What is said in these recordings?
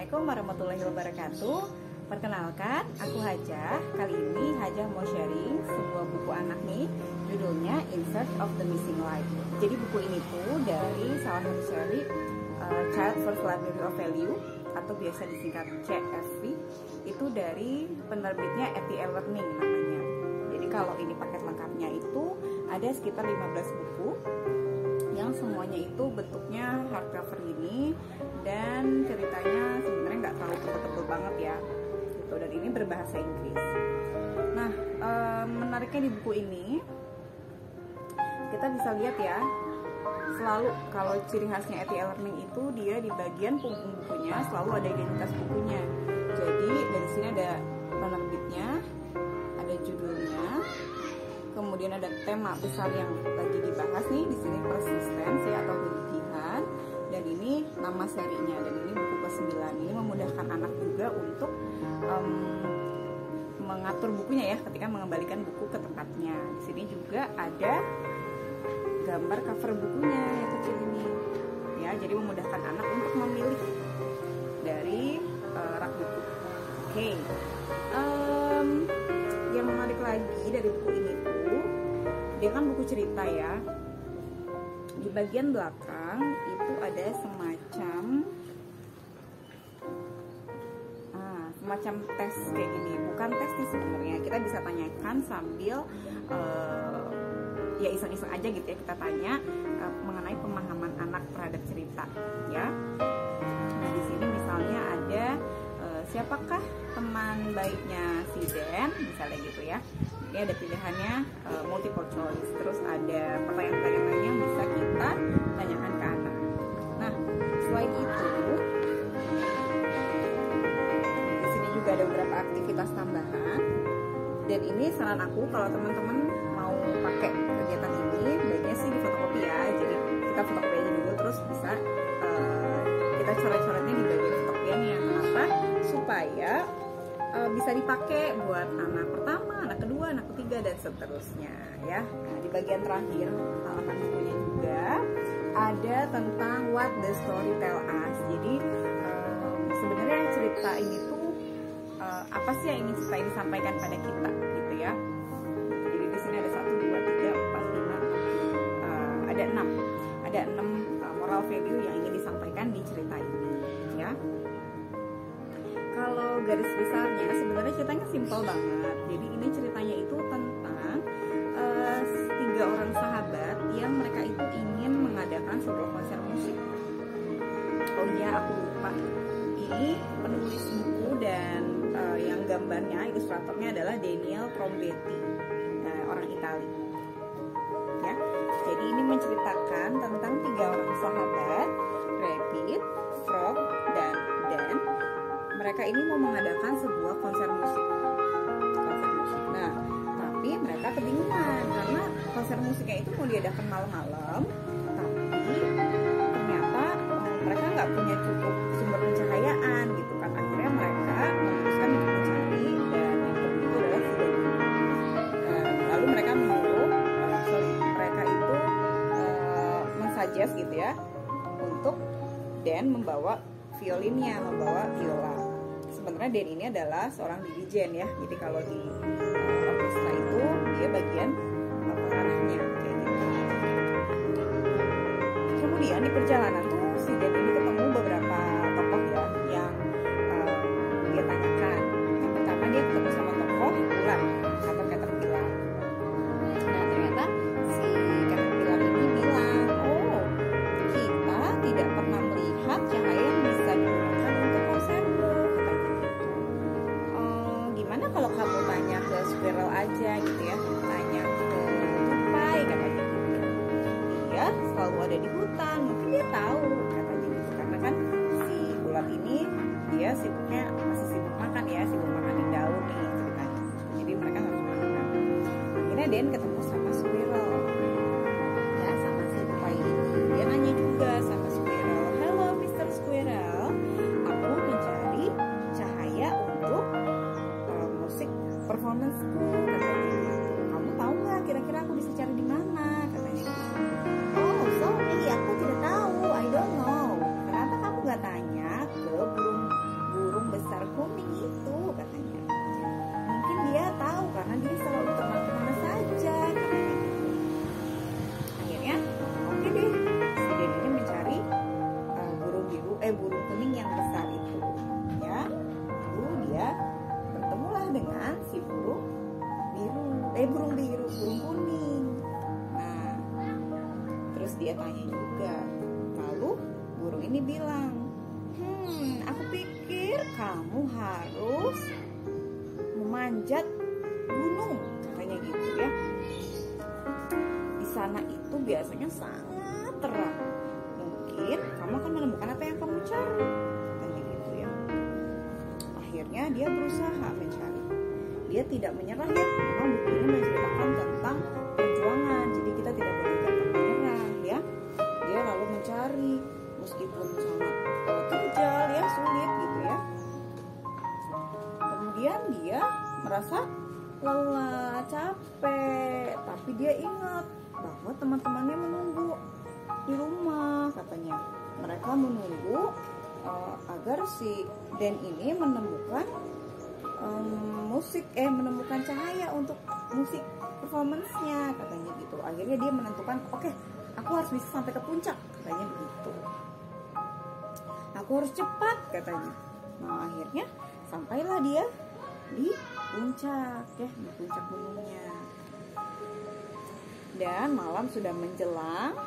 Assalamualaikum warahmatullahi wabarakatuh. Perkenalkan, aku Hajah. Kali ini Hajah mau sharing sebuah buku anak nih, judulnya In Search of the Missing Life. Jadi buku ini tuh dari salah satu seri Child First Library of Value atau biasa disingkat CFV. Itu dari penerbitnya ETL Learning namanya. Jadi kalau ini paket lengkapnya itu ada sekitar 15 buku yang semuanya itu bentuknya hardcover ini, dan ceritanya sebenarnya nggak terlalu tebel-tebel banget ya gitu, dan ini berbahasa Inggris. Nah, menariknya di buku ini kita bisa lihat ya, selalu kalau ciri khasnya ETL Learning itu dia di bagian punggung bukunya selalu ada identitas bukunya. Jadi dari sini ada penerbitnya, ada judulnya, kemudian ada tema besar yang lagi dibahas nih di sini, persistensi atau kegigihan, dan ini nama serinya, dan ini buku ke-9. Ini memudahkan anak juga untuk mengatur bukunya ya ketika mengembalikan buku ke tempatnya. Di sini juga ada gambar cover bukunya yang kecil ini ya, jadi memudahkan anak untuk memilih dari rak buku. Oke. Yang menarik lagi dari buku ini tuh, dia kan buku cerita ya. Di bagian belakang itu ada semacam tes kayak gini. Bukan tes sih sebenarnya, kita bisa tanyakan sambil ya iseng-iseng aja gitu ya, kita tanya mengenai pemahaman anak terhadap cerita ya. Nah, di sini misalnya ada siapakah teman baiknya si Dan, misalnya gitu ya. Ini ada pilihannya multiple choice, terus ada pertanyaan-pertanyaan yang bisa kita tanyakan ke anak. Nah, selain itu di sini juga ada beberapa aktivitas tambahan, dan ini saran aku kalau teman-teman mau pakai kegiatan ini, baiknya sih di fotokopi ya. Jadi kita fotokopi aja dulu, terus bisa kita coret-coretnya di bagian fotokopiannya. Kenapa? Supaya bisa dipakai buat anak pertama, anak kedua, anak ketiga, dan seterusnya ya. Nah, di bagian terakhir halaman bukunya juga ada tentang what the story tell us. Jadi sebenarnya cerita ini tuh apa sih yang ingin cerita ini sampaikan pada kita gitu ya. Jadi di sini ada 1, 2, 3, 4, 5, ada 6 moral value yang ingin disampaikan di cerita ini ya. Kalau garis besarnya sebenarnya ceritanya simpel banget. Jadi ini ceritanya itu tentang 3 orang sahabat yang mereka itu ingin mengadakan sebuah konser musik. Oh iya, aku lupa. Ini penulis buku dan yang gambarnya, ilustratornya adalah Daniel Trombetti, orang Italia. Ya, jadi ini menceritakan tentang 3 orang sahabat, Rabbit, Frog, dan Dan. Mereka ini mau mengadakan sebuah konser musik. Nah, tapi mereka kebingungan karena konser musiknya itu mau diadakan malam-malam, tapi ternyata mereka nggak punya cukup sumber pencahayaan gitu kan. Akhirnya mereka memutuskan untuk mencari, dan yang pertama itu adalah si Dan. Lalu mereka menyuruh, mereka itu mensuggest gitu ya, untuk Dan membawa violinnya, membawa viola. Sebenarnya Dan ini adalah seorang dirijen ya, jadi kalau di orkestra itu dia bagian pengarahnya kayak gitu. Kemudian di perjalanan tuh si Dan ini ketemu beberapa tokoh ya yang dia tanyakan. Yang pertama dia ketemu sama tokoh ular atau caterpillar. Nah, ternyata si caterpillar ini bilang, oh, kita tidak pernah melihat cahaya yang bisa digunakan untuk konsermu, kata gitu. Gimana kalau kamu tanya ke squirrel aja gitu ya, tanya ke tupai, kata gitu. Dia selalu ada di hutan, mungkin dia tahu, kata gitu. Karena kan si ulat ini dia masih sibuk makan ya, sibuk makan daun nih ceritanya. Jadi mereka harus makan. Akhirnya Dan ketemu sama squirrel ya, sama si tupai ini. Dia nanya juga sama squirrel, "Hello Mr. Squirrel, aku mencari cahaya untuk musik performanceku," katanya gitu. "Kamu tahu nggak kira-kira aku bisa cari di mana?" katanya gitu. "Oh, sorry, aku tidak tahu. I don't know." "Kenapa kamu nggak tanya ke burung burung biru, burung kuning. Nah, terus dia tanya juga. Lalu burung ini bilang, aku pikir kamu harus memanjat gunung, katanya gitu ya. Di sana itu biasanya sangat terang. Mungkin kamu akan menemukan apa yang kamu cari, katanya gitu ya. Akhirnya dia berusaha mencari. Dia tidak menyerah ya. Memang buku ini menceritakan tentang perjuangan. Jadi kita tidak boleh gampang menyerah ya. Dia lalu mencari meskipun sangat terjal ya, sulit gitu ya. Kemudian dia merasa lelah, capek, tapi dia ingat bahwa teman-temannya menunggu di rumah, katanya. Mereka menunggu agar si Dan ini menemukan menemukan cahaya untuk musik performance-nya, katanya gitu. Akhirnya dia menentukan, oke, aku harus bisa sampai ke puncak, katanya begitu. Aku harus cepat, katanya. Nah, akhirnya sampailah dia di puncak ya, di puncak gunungnya. Dan malam sudah menjelang.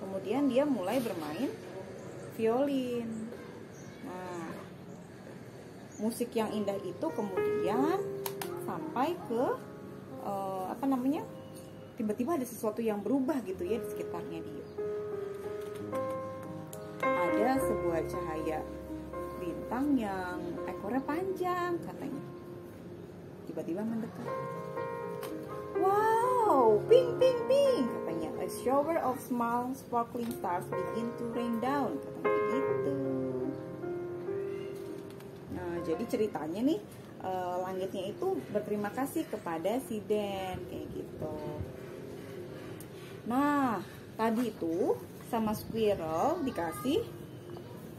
Kemudian dia mulai bermain violin. Nah, musik yang indah itu kemudian sampai ke tiba-tiba ada sesuatu yang berubah gitu ya di sekitarnya dia. Ada sebuah cahaya bintang yang ekornya panjang, katanya. Tiba-tiba mendekat. Wow, ping ping ping, katanya. A shower of small sparkling stars begin to rain down, katanya gitu. Nah, jadi ceritanya nih, langitnya itu berterima kasih kepada si Dan, kayak gitu. Nah, tadi itu sama squirrel dikasih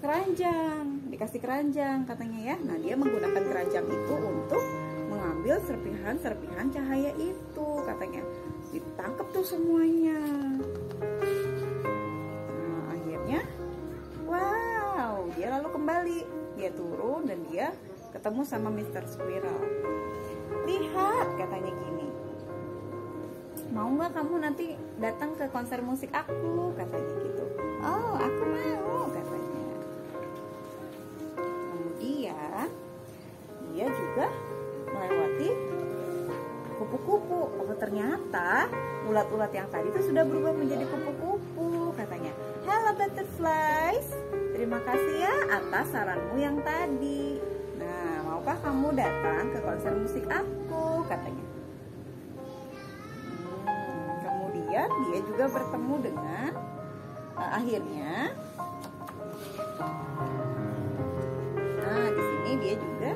keranjang katanya ya. Nah, dia menggunakan keranjang itu untuk mengambil serpihan-serpihan cahaya itu, katanya. Ditangkap tuh semuanya. Nah, akhirnya wow, dia lalu kembali. Dia turun dan dia ketemu sama Mr. Squirrel. Lihat, katanya gini. Mau nggak kamu nanti datang ke konser musik aku, katanya gitu. Oh, aku mau, katanya. Kemudian dia juga melewati kupu-kupu. Oh, ternyata ulat-ulat yang tadi itu sudah berubah menjadi kupu-kupu, katanya. Hello butterflies, terima kasih ya atas saranmu yang tadi. Nah, maukah kamu datang ke konser musik aku, katanya. Kemudian dia juga bertemu dengan akhirnya. Nah, di sini dia juga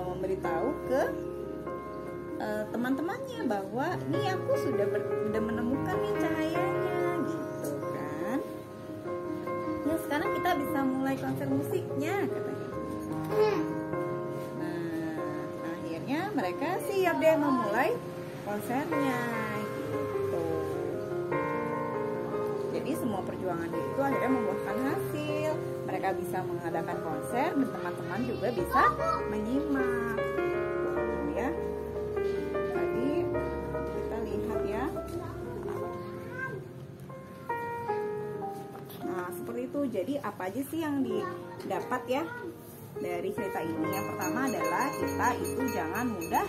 memberitahu ke teman-temannya bahwa nih aku sudah menemukan nih cahayanya, gitu kan. Ya, sekarang kita bisa mulai konser musiknya, katanya. Nah, akhirnya mereka siap deh memulai konsernya, gitu. Jadi semua perjuangan itu akhirnya membuahkan hasil. Mereka bisa mengadakan konser dan teman-teman juga bisa menyimak. Ya. Tadi kita lihat ya. Nah, seperti itu. Jadi apa aja sih yang didapat ya dari cerita ini? Yang pertama adalah kita itu jangan mudah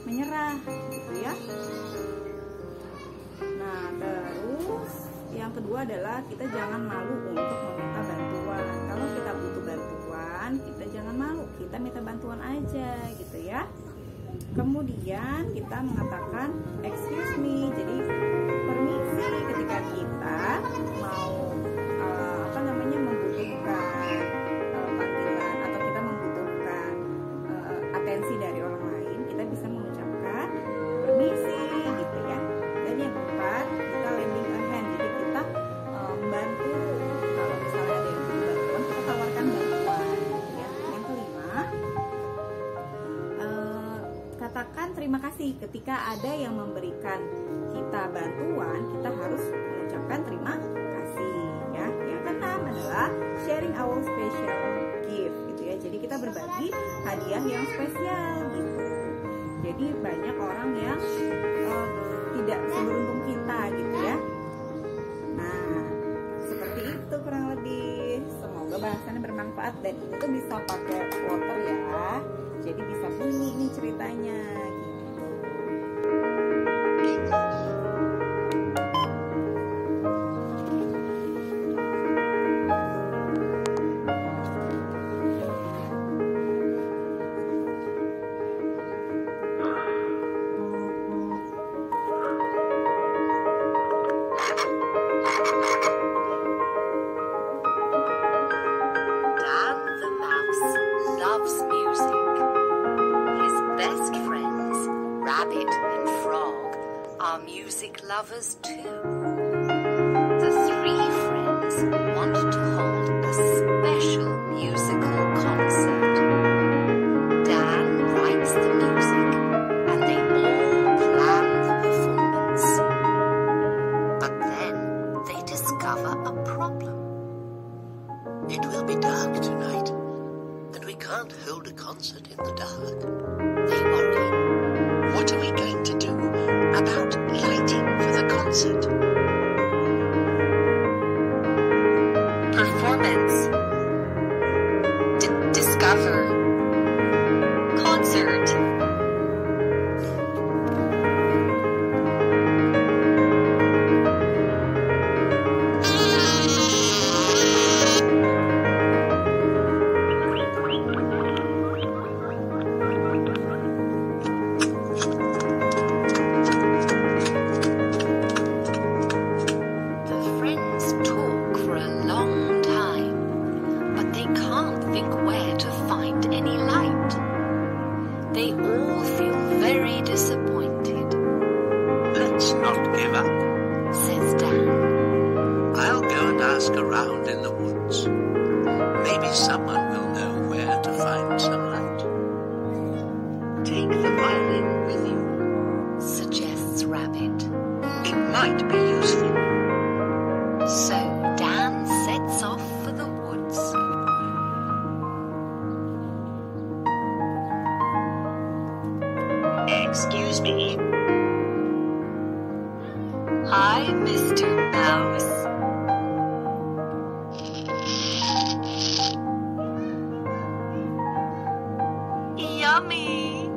menyerah, gitu ya. Nah, terus yang kedua adalah kita jangan malu untuk meminta bantuan. Kalau kita butuh bantuan, kita jangan malu, kita minta bantuan aja, gitu ya. Kemudian kita mengatakan excuse me, jadi permisi ketika kita mau membutuhkan panggilan atau kita membutuhkan atensi dari orang lain, kita bisa mengucapkan permisi, gitu ya. Dan yang keempat, kita lending a hand, jadi kita membantu. Kalau misalnya ada yang butuh bantuan, kita tawarkan bantuan, gitu ya. Yang kelima, katakan terima kasih ketika ada yang memberikan kita bantuan, kita harus mengucapkan terima kasih ya. Yang keenam adalah sharing our special gift, gitu ya. Jadi kita berbagi hadiah yang spesial, gitu. Jadi banyak orang yang tidak seberuntung kita gitu ya. Nah, seperti itu kurang lebih. Semoga bahasannya bermanfaat, dan ini tuh bisa pakai quoter ya. Jadi bisa bunyi ini ceritanya gitu. Rabbit and Frog are music lovers too. The three friends want to hold a special musical concert. Dan writes the music and they all plan the performance. But then they discover a problem. It will be dark tonight, and we can't hold a concert in the dark. They worry. What are we going to do about lighting for the concert? Performance. Discover. Concert. They all feel very disappointed. Let's not give up, says Dan. I'll go and ask around in the woods. Maybe someone will know where to find some light. Take the violin with you, suggests Rabbit. It might be useful. So Dan sets off for the woods. Excuse me. Hi, Mr. Mouse. Yummy.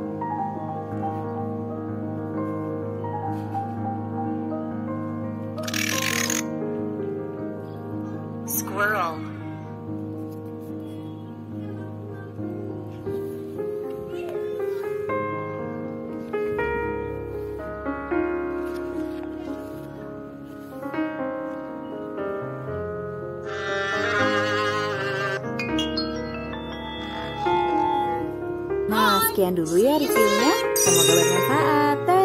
Squirrel. Nah, sekian dulu ya reviewnya. Semoga bermanfaat.